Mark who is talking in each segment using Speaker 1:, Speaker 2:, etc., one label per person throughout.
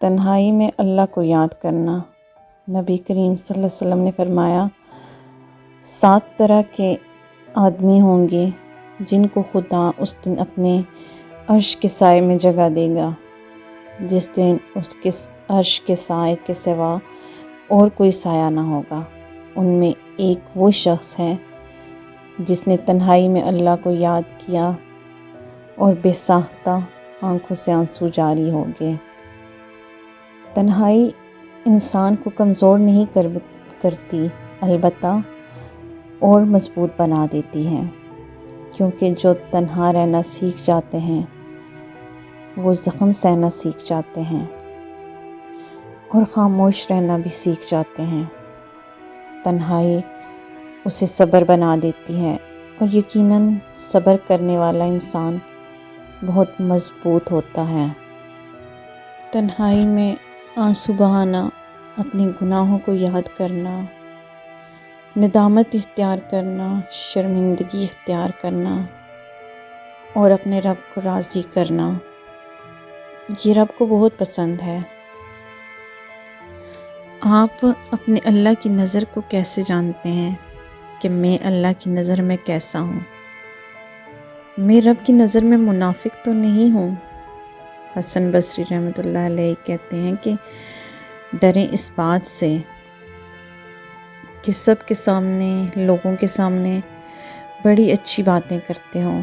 Speaker 1: تنہائی میں اللہ کو یاد کرنا۔ نبی کریم صلی اللہ علیہ وسلم نے فرمایا 7 طرح کے آدمی ہوں گے جن کو خدا اس دن اپنے عرش کے سائے میں جگہ دے گا، جس دن اس کے عرش کے سائے کے سوا اور کوئی سایہ نہ ہوگا۔ ان میں ایک وہ شخص ہے جس نے تنہائی میں اللہ کو یاد کیا اور بے ساختہ آنکھوں سے آنسو جاری ہو گئے۔ تنہائی انسان کو کمزور نہیں کرتی، البتہ اور مضبوط بنا دیتی ہے، کیونکہ جو تنہا رہنا سیکھ جاتے ہیں وہ زخم سہنا سیکھ جاتے ہیں اور خاموش رہنا بھی سیکھ جاتے ہیں۔ تنہائی اسے صبر بنا دیتی ہے اور یقیناً صبر کرنے والا انسان بہت مضبوط ہوتا ہے۔ تنہائی میں آنسو بہانا، اپنے گناہوں کو یاد کرنا، ندامت اختیار کرنا، شرمندگی اختیار کرنا اور اپنے رب کو راضی کرنا، یہ رب کو بہت پسند ہے۔ آپ اپنے اللہ کی نظر کو کیسے جانتے ہیں کہ میں اللہ کی نظر میں کیسا ہوں؟ میں رب کی نظر میں منافق تو نہیں ہوں۔ حسن بصری رحمۃ اللہ علیہ کہتے ہیں کہ ڈریں اس بات سے کہ سب کے سامنے، لوگوں کے سامنے بڑی اچھی باتیں کرتے ہوں،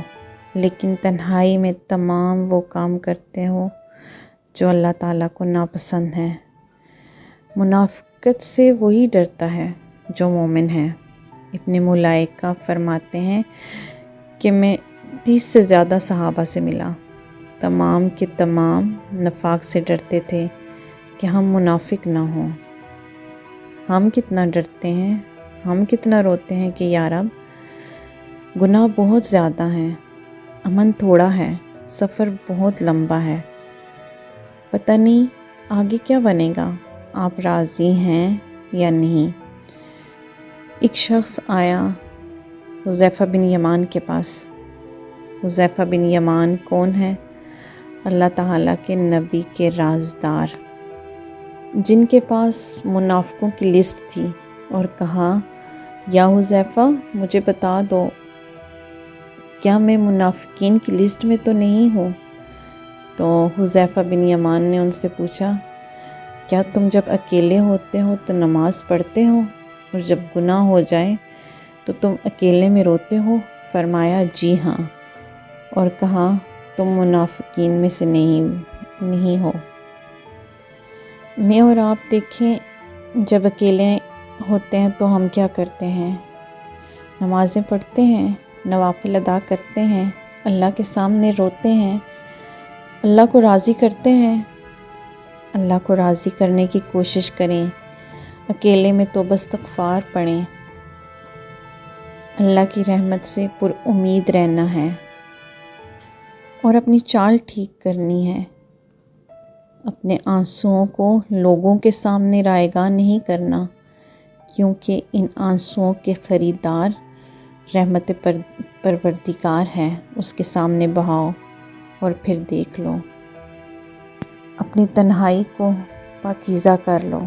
Speaker 1: لیکن تنہائی میں تمام وہ کام کرتے ہوں جو اللہ تعالیٰ کو ناپسند ہے۔ منافقت سے وہی ڈرتا ہے جو مومن ہے۔ ابن ملائکہ فرماتے ہیں کہ میں 30 سے زیادہ صحابہ سے ملا، تمام کے تمام نفاق سے ڈرتے تھے کہ ہم منافق نہ ہوں۔ ہم کتنا ڈرتے ہیں، ہم کتنا روتے ہیں کہ یا رب گناہ بہت زیادہ ہیں، امن تھوڑا ہے، سفر بہت لمبا ہے، پتہ نہیں آگے کیا بنے گا، آپ راضی ہیں یا نہیں۔ ایک شخص آیا حذیفہ بن یمان کے پاس۔ حذیفہ بن یمان کون ہے؟ اللہ تعالیٰ کے نبی کے رازدار، جن کے پاس منافقوں کی لسٹ تھی، اور کہا یا حذیفہ مجھے بتا دو کیا میں منافقین کی لسٹ میں تو نہیں ہوں؟ تو حذیفہ بن یمان نے ان سے پوچھا کیا تم جب اکیلے ہوتے ہو تو نماز پڑھتے ہو اور جب گناہ ہو جائے تو تم اکیلے میں روتے ہو؟ فرمایا جی ہاں، اور کہا تم منافقین میں سے نہیں ہو۔ میں اور آپ دیکھیں جب اکیلے ہوتے ہیں تو ہم کیا کرتے ہیں؟ نمازیں پڑھتے ہیں، نوافل ادا کرتے ہیں، اللہ کے سامنے روتے ہیں، اللہ کو راضی کرتے ہیں۔ اللہ کو راضی کرنے کی کوشش کریں، اکیلے میں توبہ استغفار پڑھیں، اللہ کی رحمت سے پر امید رہنا ہے اور اپنی چال ٹھیک کرنی ہے۔ اپنے آنسوؤں کو لوگوں کے سامنے رائیگاں نہیں کرنا، کیونکہ ان آنسوؤں کے خریدار رحمت پروردگار ہے۔ اس کے سامنے بہاؤ اور پھر دیکھ لو، اپنی تنہائی کو پاکیزہ کر لو۔